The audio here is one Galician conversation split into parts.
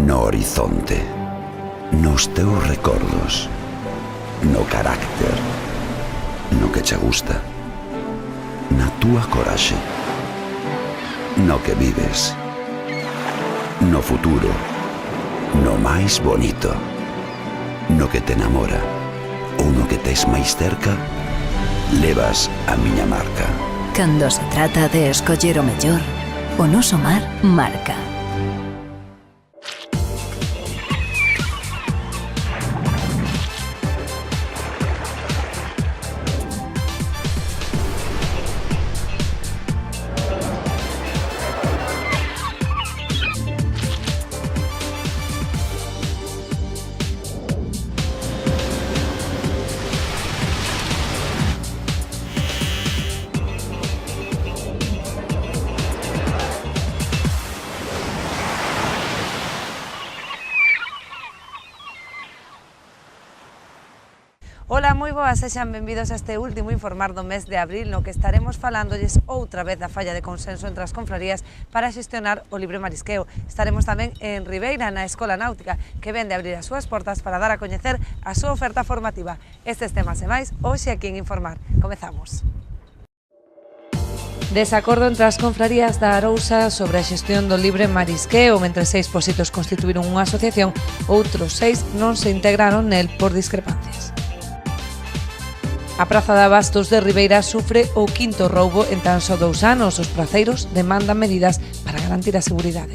no horizonte, nos teus recordos, no carácter, no que che gusta, na túa coraxe, no que vives, no futuro, no máis bonito, no que te enamora ou no que tes máis cerca, levas a miña marca. Cando se trata de escoller o mellor, o noso mar marca. Ola, moi boas, sexan benvidos a este último informar do mes de abril no que estaremos falándolles outra vez da falla de consenso entre as confrarías para xestionar o libre marisqueo. Estaremos tamén en Ribeira, na Escola Náutica, que vende abrir as súas portas para dar a coñecer a súa oferta formativa. Estes temas e máis, hoxe aquí en Informar. Comezamos. Desacordo entre as confrarías da Arousa sobre a xestión do libre marisqueo. Mentre 6 positos constituíron unha asociación, outros 6 non se integraron nel por discrepancias. A Praza de Abastos de Ribeira sufre o quinto roubo en tan só 2 anos. Os praceiros demandan medidas para garantir a seguridade.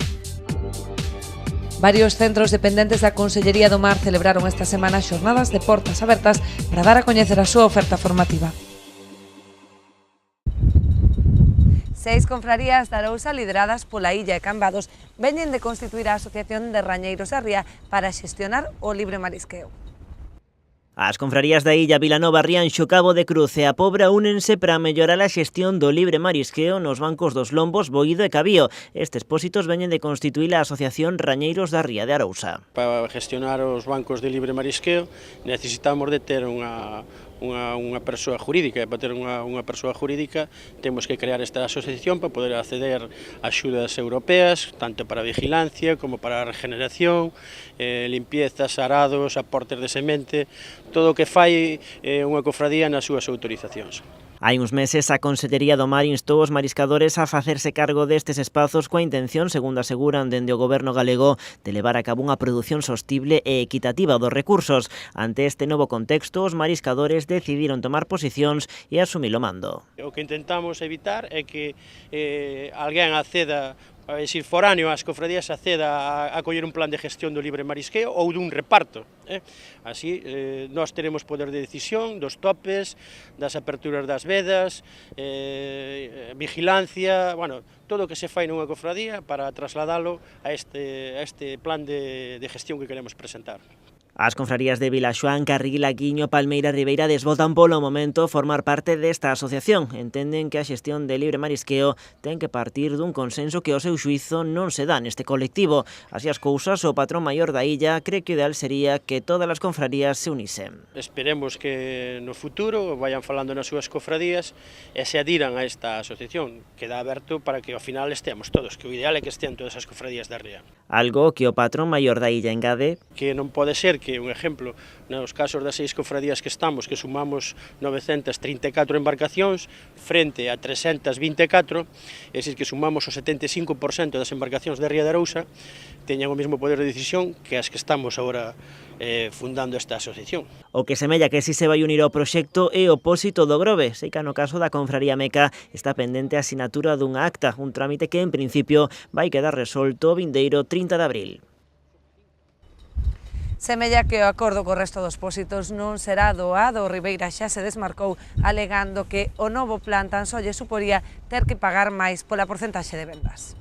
Varios centros dependentes da Consellería do Mar celebraron esta semana xornadas de portas abertas para dar a coñecer a súa oferta formativa. 6 confrarías da Arousa lideradas pola Illa e Cambados veñen de constituir a Asociación de Rañeiros da Ría para xestionar o libre marisqueo. As confrarías da Illa, Vilanova, Rianxo, Cabo de Cruz e a Pobra únense para mellorar a xestión do libre marisqueo nos bancos dos Lombos, Boído e Cabío. Estes pósitos veñen de constituir a Asociación Rañeiros da Ría de Arousa. Para gestionar os bancos de libre marisqueo necesitamos de ter unha persoa jurídica, e para ter unha persoa jurídica temos que crear esta asociación para poder acceder a axudas europeas, tanto para vigilancia como para regeneración, limpiezas, arados, aportes de semente, todo o que fai unha cofradía nas súas autorizacións. Hai uns meses a Consellería do Mar instou os mariscadores a facerse cargo destes espazos coa intención, segundo aseguran dende o Goberno galego, de levar a cabo unha produción sostible e equitativa dos recursos. Ante este novo contexto, os mariscadores decidiron tomar posicións e asumir o mando. O que intentamos evitar é que alguén acceda, a decir, foráneo ás cofradías acceda a coller un plan de gestión do libre marisqueo ou dun reparto. Así, nós teremos poder de decisión dos topes, das aperturas das vedas, vigilancia, bueno, todo o que se fai nunha cofradía para trasladalo a este plan de gestión que queremos presentar. As confrarías de Vilaxoán, Carril, Aguiño, Palmeira e Ribeira desbotan polo momento formar parte desta asociación. Entenden que a xestión de libre marisqueo ten que partir dun consenso que ao seu xuízo non se dá neste colectivo. Así as cousas, o patrón maior da illa cree que o ideal sería que todas as confrarías se unisen. Esperemos que no futuro vayan falando nas súas cofradías e se adiran a esta asociación. Queda aberto para que ao final esteamos todos, que o ideal é que estean todas as cofradías da ría. Algo que o patrón maior da illa engade que non pode ser que, un exemplo, nos casos das 6 cofradías que estamos, que sumamos 934 embarcacións frente a 324, é dicir, que sumamos o 75% das embarcacións da Ría de Arousa, teñan o mesmo poder de decisión que as que estamos agora fundando esta asociación. O que semella que si se vai unir ao proxecto é o pósito do Grove, sei que no caso da confraría Meca está pendente a asinatura dunha acta, un trámite que en principio vai quedar resolto o vindeiro 30 de abril. Semella que o acordo co resto dos pósitos non será doado. Ribeira xa se desmarcou alegando que o novo plan tan só lle suporía ter que pagar máis pola porcentaxe de vendas.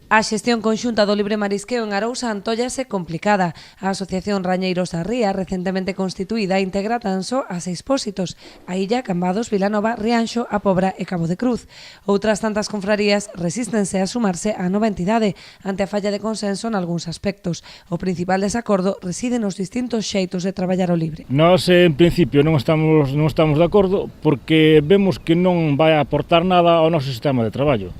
A xestión conxunta do libre marisqueo en Arousa antóllase complicada. A Asociación Rañeiros da Ría, recentemente constituída, integra tan só a 6 pósitos: a Illa, Cambados, Vilanova, Rianxo, a Pobra e Cabo de Cruz. Outras tantas confrarías resístense a sumarse á nova entidade ante a falla de consenso nalgúns aspectos. O principal desacordo reside nos distintos xeitos de traballar o libre. Nós, en principio, non estamos de acordo porque vemos que non vai aportar nada ao noso sistema de traballo.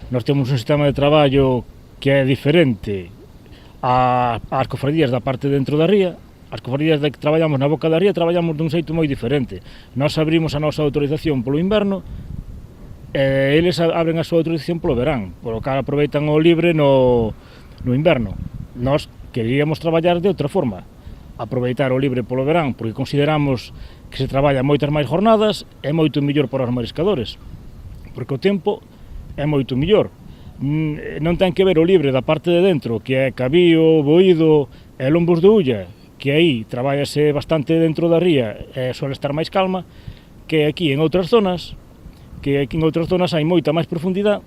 Nós temos un sistema de traballo que é diferente ás cofradías da parte dentro da ría. As cofradías que traballamos na boca da ría traballamos dun xeito moi diferente. Nós abrimos a nosa autorización polo inverno e eles abren a súa autorización polo verán, polo que aproveitan o libre no inverno. Nós queríamos traballar de outra forma, aproveitar o libre polo verán, porque consideramos que se traballa moitas máis jornadas e moito mellor para os mariscadores, porque o tempo é moito mellor. Non ten que ver o libre da parte de dentro, que é Cabío, Boído e Lombos de Ulla, que aí traballase bastante dentro da ría e suele estar máis calma, que aquí en outras zonas, hai moita máis profundidade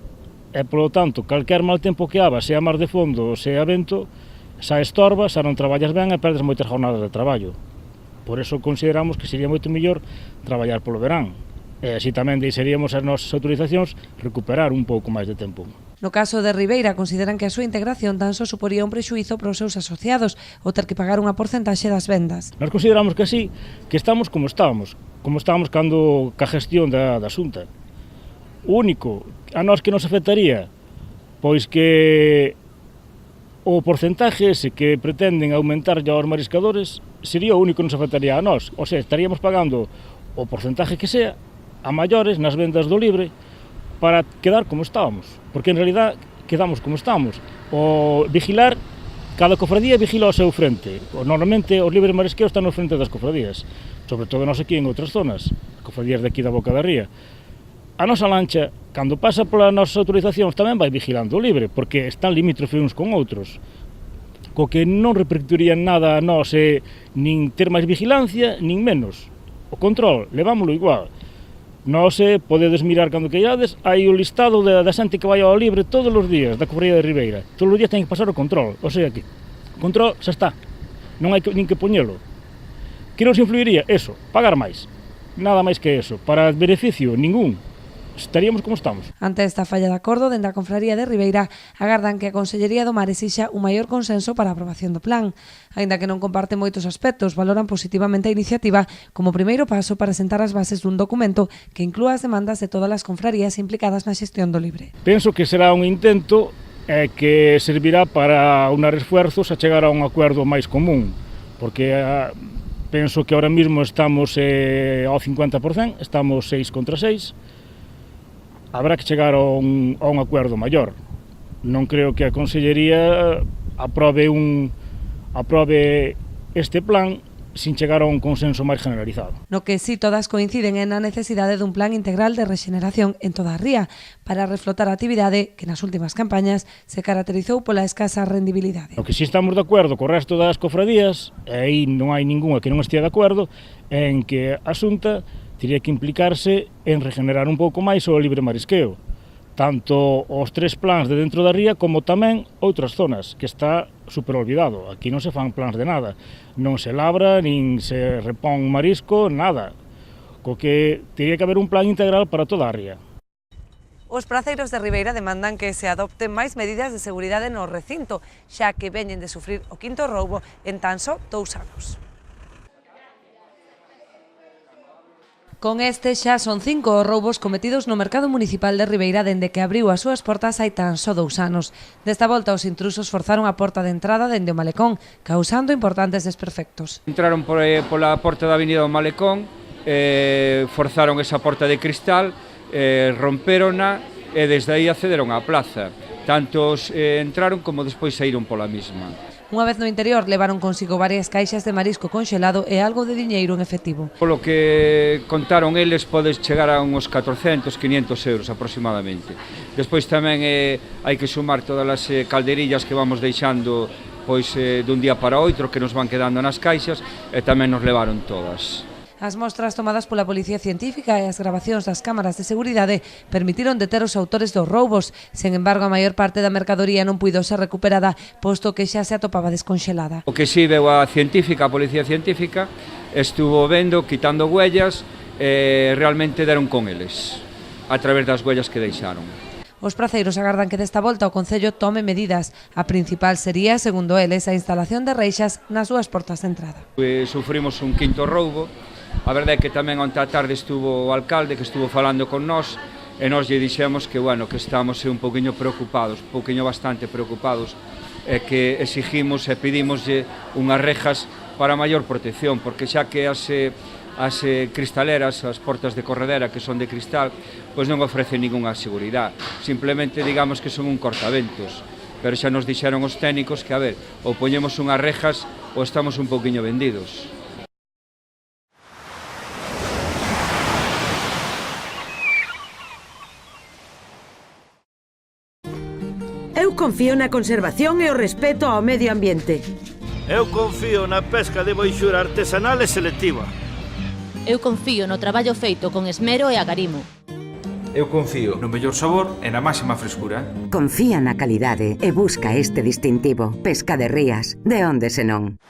e, polo tanto, calquer mal tempo que haga, sea mar de fondo ou sea vento, xa estorba, xa non traballas ben e perdes moitas jornadas de traballo. Por eso consideramos que sería moito mellor traballar polo verán. E así tamén deixaríamos as nosas autorizacións recuperar un pouco máis de tempo. No caso de Ribeira, consideran que a súa integración tan só suporía un prexuízo para os seus asociados ou ter que pagar unha porcentaxe das vendas. Nós consideramos que así, que estamos como estábamos cando ca gestión da Xunta. O único, a nós que nos afectaría, pois que o porcentaxe ese que pretenden aumentar aos mariscadores sería o único que nos afectaría a nós. O sea, estaríamos pagando o porcentaje que sea a maiores nas vendas do libre para quedar como estábamos, porque en realidad quedamos como estamos. O vigilar, cada cofradía vigila ao seu frente. Normalmente os libres marisqueos están no frente das cofradías, sobre todo nós aquí en outras zonas, cofradías de aquí da Boca da Ría. A nosa lancha, cando pasa polas nosas autorizacións, tamén vai vigilando o libre, porque están limítrofe uns con outros, co que non repercutiría nada a nós nin ter máis vigilancia, nin menos. O control, levámoslo igual. Nós podedes mirar cando queirades, hai o listado da xente que vai ao libre todos os días da cofradía de Ribeira. Todos os días ten que pasar o control, o sea que o control xa está, non hai nin que poñelo. Que nos influiría? Eso, pagar máis, nada máis que eso, para beneficio ningún. Estaríamos como estamos. Ante esta falla de acordo, dende a Confraría de Ribeira agardan que a Consellería do Mar exixa un maior consenso para a aprobación do plan. Aínda que non comparten moitos aspectos, valoran positivamente a iniciativa como primeiro paso para sentar as bases dun documento que inclúa as demandas de todas as confrarías implicadas na xestión do libre. Penso que será un intento que servirá para unar esfuerzos a chegar a un acordo máis común, porque penso que ahora mismo estamos ao 50%, estamos 6 contra 6, habrá que chegar a un acordo maior. Non creo que a Consellería aprobe este plan sin chegar a un consenso máis generalizado. No que sí todas coinciden é na necesidade dun plan integral de rexeneración en toda a ría para reflotar a actividade que nas últimas campañas se caracterizou pola escasa rendibilidade. O que sí estamos de acordo co resto das cofradías, e aí non hai ningunha que non estea de acordo, en que a Xunta teria que implicarse en regenerar un pouco máis o libre marisqueo, tanto os 3 plans de dentro da ría como tamén outras zonas, que está super olvidado. Aquí non se fan plans de nada, non se labra, nin se repón marisco, nada, co que teria que haber un plan integral para toda a ría. Os praceiros de Ribeira demandan que se adopten máis medidas de seguridade no recinto, xa que veñen de sufrir o 5º roubo en tan só 2 anos. Con este xa son 5 os roubos cometidos no mercado municipal de Ribeira dende que abriu as súas portas hai tan só 2 anos. Desta volta os intrusos forzaron a porta de entrada dende o Malecón, causando importantes desperfectos. Entraron pola porta da avenida do Malecón, forzaron esa porta de cristal, rompérona e desde aí accederon á plaza. Tantos entraron como despois saíron pola mesma. Unha vez no interior levaron consigo varias caixas de marisco conxelado e algo de diñeiro en efectivo. Polo que contaron eles podes chegar a uns 400, 500 euros aproximadamente. Despois tamén hai que sumar todas as calderillas que vamos deixando pois dun día para outro que nos van quedando nas caixas e tamén nos levaron todas. As mostras tomadas pola Policía Científica e as grabacións das cámaras de seguridade permitiron deter os autores dos roubos. Sen embargo, a maior parte da mercadoría non puido ser recuperada, posto que xa se atopaba desconxelada. O que si veu a Policía Científica, estuvo vendo, quitando huellas, realmente deron con eles, a través das huellas que deixaron. Os praceiros agardan que desta volta o Concello tome medidas. A principal sería, segundo eles, a instalación de reixas nas súas portas de entrada. Sufrimos un 5º roubo. A verdade é que tamén onte á tarde estuvo o alcalde que estuvo falando con nós e nós lle dixemos que, bueno, que estamos un poquinho preocupados, bastante preocupados, e que exigimos e pedimoslle unhas rejas para maior protección, porque xa que as cristaleras, as portas de corredera que son de cristal, pois non ofrecen ningunha seguridade, simplemente digamos que son un cortaventos, pero xa nos dixeron os técnicos que, a ver, ou poñemos unhas rejas ou estamos un poquinho vendidos. Eu confío na conservación e o respeto ao medio ambiente. Eu confío na pesca de boixura artesanal e selectiva. Eu confío no traballo feito con esmero e agarimo. Eu confío no mellor sabor e na máxima frescura. Confía na calidade e busca este distintivo. Pesca de Rías, de onde senón.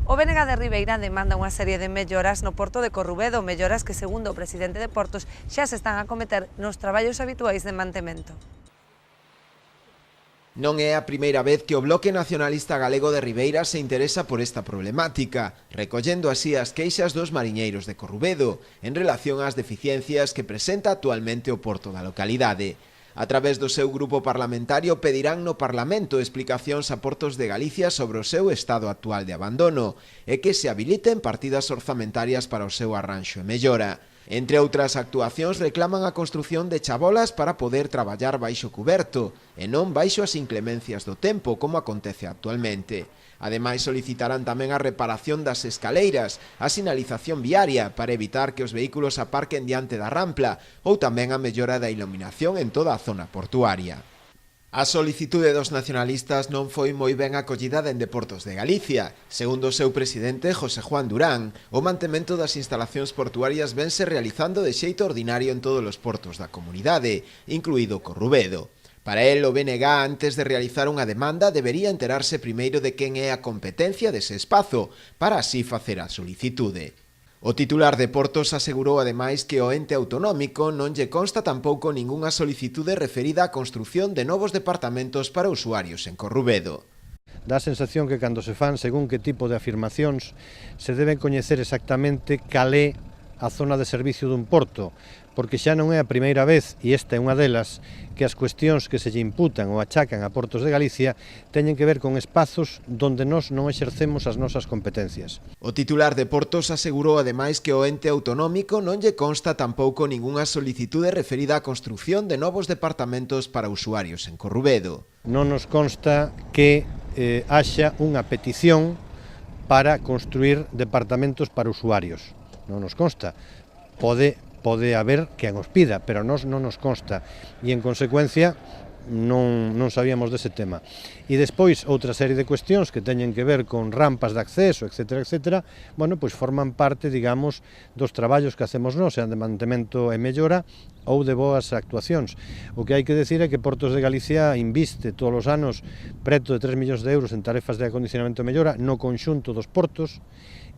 O BNG de Ribeira demanda unha serie de melloras no porto de Corrubedo, melloras que, segundo o presidente de Portos, xa se están a cometer nos traballos habituais de mantemento. Non é a primeira vez que o Bloque Nacionalista Galego de Ribeira se interesa por esta problemática, recollendo así as queixas dos mariñeiros de Corrubedo en relación ás deficiencias que presenta actualmente o porto da localidade. A través do seu grupo parlamentario pedirán no Parlamento explicacións a Portos de Galicia sobre o seu estado actual de abandono e que se habiliten partidas orzamentarias para o seu arranxo e mellora. Entre outras actuacións reclaman a construción de chabolas para poder traballar baixo cuberto e non baixo as inclemencias do tempo como acontece actualmente. Ademais, solicitarán tamén a reparación das escaleiras, a sinalización viaria para evitar que os vehículos aparquen diante da rampla ou tamén a mellora da iluminación en toda a zona portuaria. A solicitude dos nacionalistas non foi moi ben acollida dende Portos de Galicia. Segundo o seu presidente, José Juan Durán, o mantemento das instalacións portuarias vense realizando de xeito ordinario en todos os portos da comunidade, incluído Corrubedo. Para el, o BNG, antes de realizar unha demanda, debería enterarse primeiro de quen é a competencia dese espazo, para así facer a solicitude. O titular de Portos asegurou ademais que o ente autonómico non lle consta tampouco ningunha solicitude referida á construción de novos departamentos para usuarios en Corrubedo. Dá a sensación que cando se fan según que tipo de afirmacións se deben coñecer exactamente cal é a zona de servicio dun porto, porque xa non é a primeira vez, e esta é unha delas, que as cuestións que se lle imputan ou achacan a Portos de Galicia teñen que ver con espazos donde nós non exercemos as nosas competencias. O titular de Portos asegurou ademais que o ente autonómico non lle consta tampouco ningunha solicitude referida á construción de novos departamentos para usuarios en Corrubedo. Non nos consta que haxa unha petición para construir departamentos para usuarios. Non nos consta. Pode haber quen os pida, pero non nos consta, e en consecuencia non sabíamos dese tema. E despois outra serie de cuestións que teñen que ver con rampas de acceso, etc., bueno, pois forman parte, digamos, dos traballos que hacemos nós, sean de mantemento e mellora ou de boas actuacións. O que hai que decir é que Portos de Galicia inviste todos os anos preto de 3 millóns de euros en tarefas de acondicionamento e mellora no conxunto dos portos,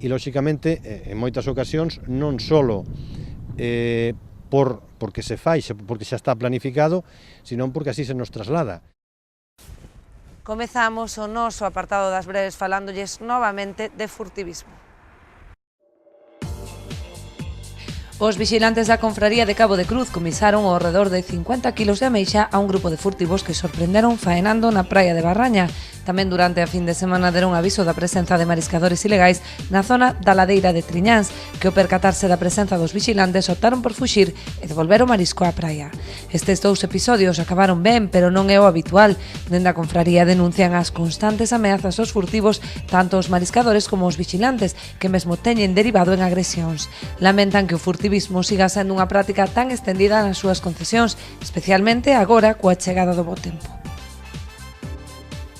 e, lóxicamente, en moitas ocasións, non só porque se fai, porque xa está planificado, senón porque así se nos traslada. Comezamos o noso apartado das breves falándolles novamente de furtivismo. Os vixilantes da Confraría de Cabo de Cruz comisaron ao redor de 50 kilos de ameixa a un grupo de furtivos que sorprenderon faenando na praia de Barraña. Tamén durante a fin de semana deron aviso da presenza de mariscadores ilegais na zona da ladeira de Triñáns, que ao percatarse da presenza dos vixilantes optaron por fuxir e devolver o marisco á praia. Estes dous episodios acabaron ben, pero non é o habitual. Dende a Confraría denuncian as constantes ameazas aos furtivos, tanto os mariscadores como os vixilantes, que mesmo teñen derivado en agresións. Lamentan que o furtivismo siga sendo unha práctica tan estendida nas súas concesións, especialmente agora coa chegada do bo tempo.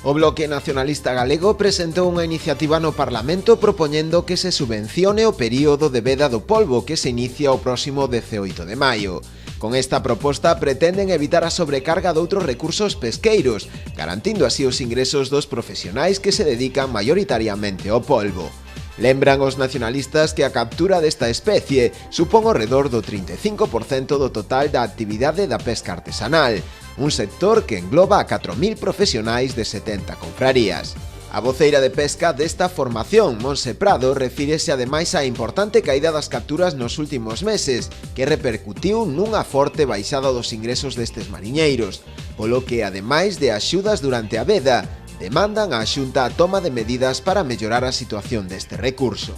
O Bloque Nacionalista Galego presentou unha iniciativa no Parlamento propoñendo que se subvencione o período de veda do polvo que se inicia o próximo 18 de maio. Con esta proposta pretenden evitar a sobrecarga de outros recursos pesqueiros, garantindo así os ingresos dos profesionais que se dedican maioritariamente ao polvo. Lembran os nacionalistas que a captura desta especie supón ao redor do 35% do total da actividade da pesca artesanal, un sector que engloba a 4.000 profesionais de 70 confrarías. A voceira de pesca desta formación, Monse Prado, refírese ademais á importante caída das capturas nos últimos meses, que repercutiu nunha forte baixada dos ingresos destes mariñeiros, polo que, ademais de axudas durante a veda, demandan á Xunta a toma de medidas para mellorar a situación deste recurso.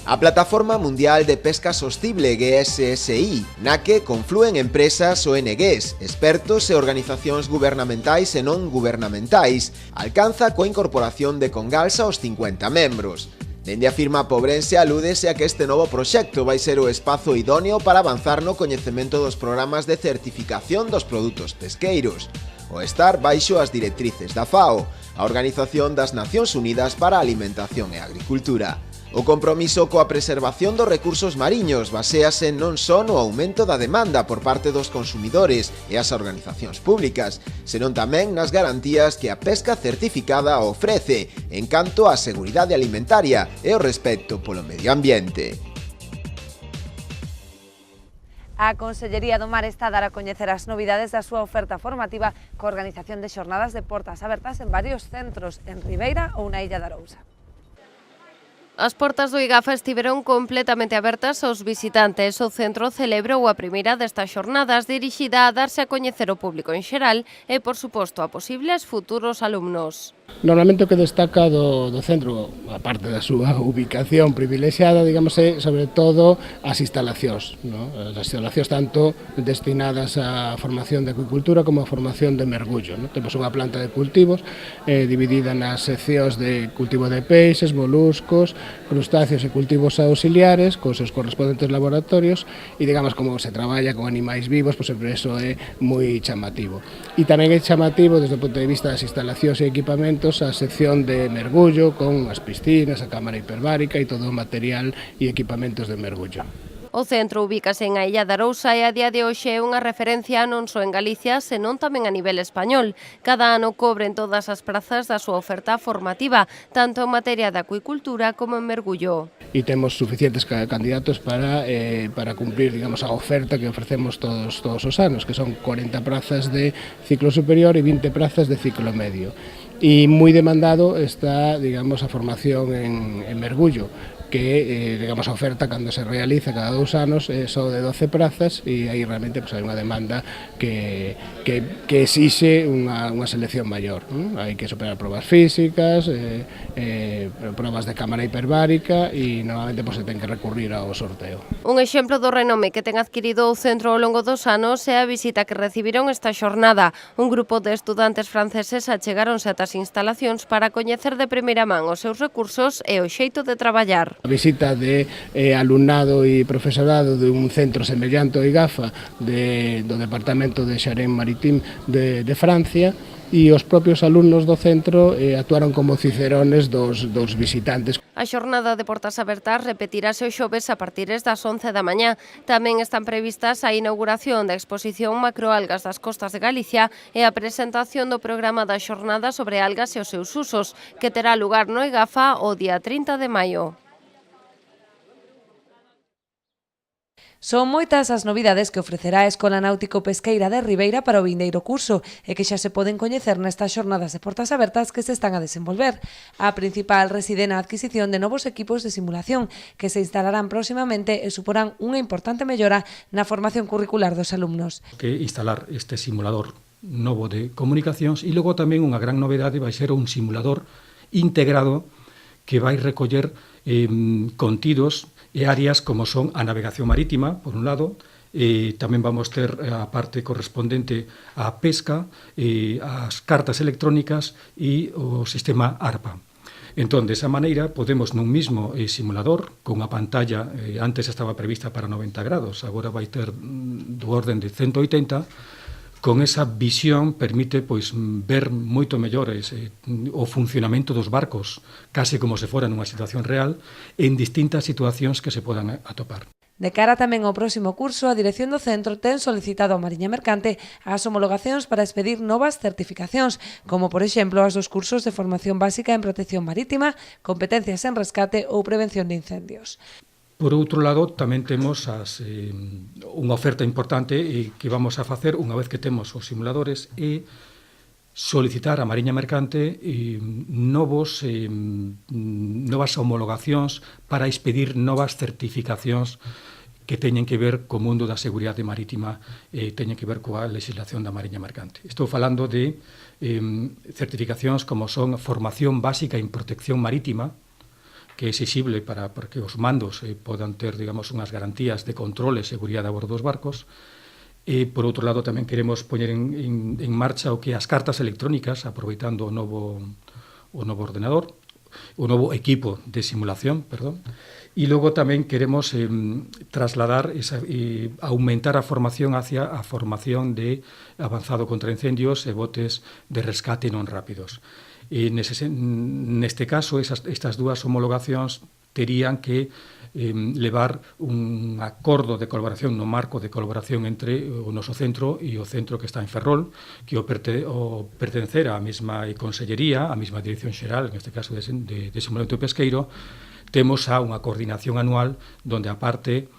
A Plataforma Mundial de Pesca Sostible GSSI, na que conflúen empresas, ONGs, expertos e organizacións gubernamentais e non gubernamentais, alcanza coa incorporación de Congalsa aos 50 membros. Dende a firma pobrense alúdese a que este novo proxecto vai ser o espazo idóneo para avanzar no coñecemento dos programas de certificación dos produtos pesqueiros, o estar baixo as directrices da FAO, a Organización das Nacións Unidas para a Alimentación e Agricultura. O compromiso coa preservación dos recursos mariños baséase non só no aumento da demanda por parte dos consumidores e as organizacións públicas, senón tamén nas garantías que a pesca certificada ofrece en canto á seguridade alimentaria e o respecto polo medio ambiente. A Consellería do Mar está a dar a coñecer as novidades da súa oferta formativa coa organización de xornadas de portas abertas en varios centros, en Ribeira ou na Illa de Arousa. As portas do IGAFA estiveron completamente abertas aos visitantes. O centro celebrou a primeira destas xornadas dirixida a darse a coñecer o público en xeral e, por suposto, a posibles futuros alumnos. Normalmente o que destaca do centro, a parte da súa ubicación privilexiada, digamos, é sobre todo as instalacións, ¿no? As instalacións tanto destinadas á formación de acuicultura como á formación de mergullo, ¿no? Temos unha planta de cultivos dividida nas seccións de cultivo de peixes, moluscos, crustáceos e cultivos auxiliares, con seus correspondentes laboratorios, e digamos como se traballa con animais vivos, pois sempre iso é moi chamativo. E tamén é chamativo desde o punto de vista das instalacións e equipamentos a sección de mergullo con as piscinas, a cámara hiperbárica e todo o material e equipamentos de mergullo. O centro ubícase en a Illa de Arousa e a día de hoxe é unha referencia non só en Galicia, senón tamén a nivel español. Cada ano cobren todas as prazas da súa oferta formativa, tanto en materia de acuicultura como en mergullo. E temos suficientes candidatos para cumprir, digamos, a oferta que ofrecemos todos os anos, que son 40 prazas de ciclo superior e 20 prazas de ciclo medio. E moi demandado está, digamos, a formación en mergullo, que, digamos, a oferta cando se realiza cada 2 anos é só de 12 prazas e aí realmente hai unha demanda que exixe unha selección maior. Hai que superar probas físicas, probas de cámara hiperbárica e normalmente se ten que recurrir ao sorteo. Un exemplo do renome que ten adquirido o centro ao longo dos anos é a visita que recibiron esta xornada. Un grupo de estudantes franceses achegáronse ata as instalacións para coñecer de primeira man os seus recursos e o xeito de traballar. A visita de alumnado e profesorado dun centro semellante ao IGAFA do Departamento de Charente-Maritime de Francia e os propios alumnos do centro actuaron como cicerones dos visitantes. A xornada de portas abertas repetirase o xoves a partir das 11 da mañá. Tamén están previstas a inauguración da exposición Macroalgas das costas de Galicia e a presentación do programa da xornada sobre algas e os seus usos, que terá lugar no IGAFA o día 30 de maio. Son moitas as novidades que ofrecerá a Escola Náutico Pesqueira de Ribeira para o vindeiro curso e que xa se poden coñecer nestas xornadas de portas abertas que se están a desenvolver. A principal reside na adquisición de novos equipos de simulación que se instalarán próximamente e suporán unha importante mellora na formación curricular dos alumnos. Que instalar este simulador novo de comunicacións e logo tamén unha gran novedade vai ser un simulador integrado que vai recoller contidos e áreas como son a navegación marítima, por un lado, tamén vamos ter a parte correspondente á pesca, as cartas electrónicas e o sistema ARPA. Entón, desa maneira, podemos nun mismo simulador, con a pantalla, antes estaba prevista para 90 grados, agora vai ter do orden de 180, con esa visión permite ver moito mellores o funcionamento dos barcos, case como se fora nunha situación real, en distintas situacións que se podan atopar. De cara tamén ao próximo curso, a dirección do centro ten solicitado á Mariña Mercante as homologacións para expedir novas certificacións, como por exemplo as dos cursos de formación básica en protección marítima, competencias en rescate ou prevención de incendios. Por outro lado, tamén temos unha oferta importante que vamos a facer unha vez que temos os simuladores e solicitar a Mariña Mercante novas homologacións para expedir novas certificacións que teñen que ver co mundo da seguridade marítima e teñen que ver coa legislación da Mariña Mercante. Estou falando de certificacións como son formación básica en protección marítima, que é exixible para que os mandos podan ter, digamos, unhas garantías de control e seguridade a bordo dos barcos. E, por outro lado, tamén queremos poñer en marcha o que as cartas electrónicas, aproveitando o novo ordenador, o novo equipo de simulación, perdón. E logo tamén queremos trasladar, aumentar a formación hacia a formación de avanzado contra incendios e botes de rescate non rápidos. E neste caso, estas dúas homologacións terían que levar un acordo de colaboración no marco de colaboración entre o noso centro e o centro que está en Ferrol, que o pertencer á mesma consellería, á mesma dirección xeral, en este caso de desenvolvemento pesqueiro. Temos a unha coordinación anual onde a parte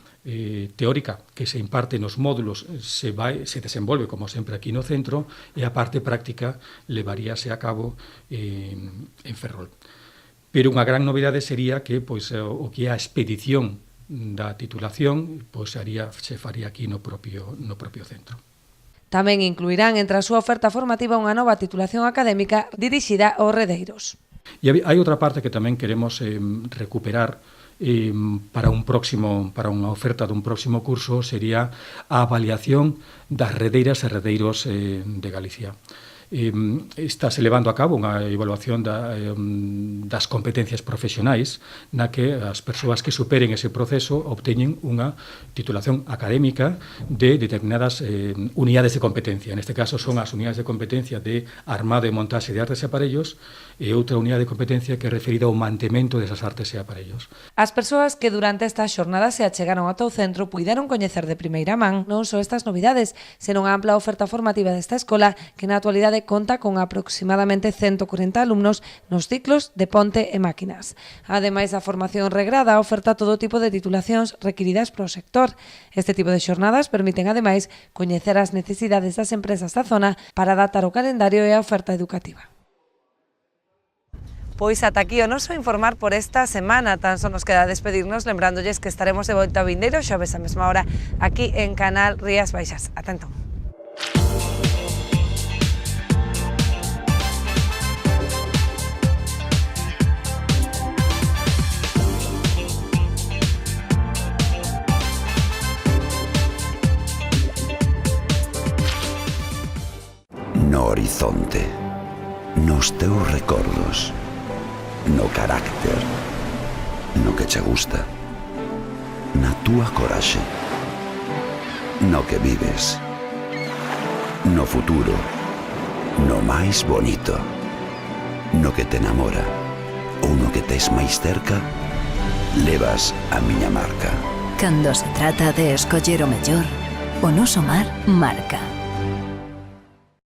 teórica que se imparte nos módulos se desenvolve, como sempre, aquí no centro, e a parte práctica levaríase a cabo en Ferrol. Pero unha gran novidade sería que o que é a expedición da titulación se faría aquí no propio centro. Tamén incluirán entre a súa oferta formativa unha nova titulación académica dirixida aos redeiros. E hai outra parte que tamén queremos recuperar para unha oferta dun próximo curso, sería a avaliación das redeiras e redeiros de Galicia. Estáse levando a cabo unha evaluación das competencias profesionais na que as persoas que superen ese proceso obteñen unha titulación académica de determinadas unidades de competencia. Neste caso son as unidades de competencia de armado e montaxe de artes e aparellos e outra unidade de competencia que é referida ao mantemento desas artes e aparellos. As persoas que durante esta xornada se achegaron ata o centro puideron coñecer de primeira man non só estas novidades, senón a ampla oferta formativa desta escola que na actualidade conta con aproximadamente 140 alumnos nos ciclos de ponte e máquinas. Ademais da formación regrada, oferta todo tipo de titulacións requiridas pro sector. Este tipo de xornadas permiten ademais coñecer as necesidades das empresas da zona para adaptar o calendario e a oferta educativa. Pois ata aquí o noso informar por esta semana. Tan só nos queda despedirnos lembrándoles que estaremos de volta ao vindeiro xoves a mesma hora aquí en Canal Rías Baixas. Ata entón. No horizonte, nos teus recordos, no carácter, no que che gusta, na túa coraxe, no que vives, no futuro, no máis bonito, no que te enamora ou no que tes máis cerca, levas a miña marca. Cando se trata de escoller o mellor, o noso mar marca.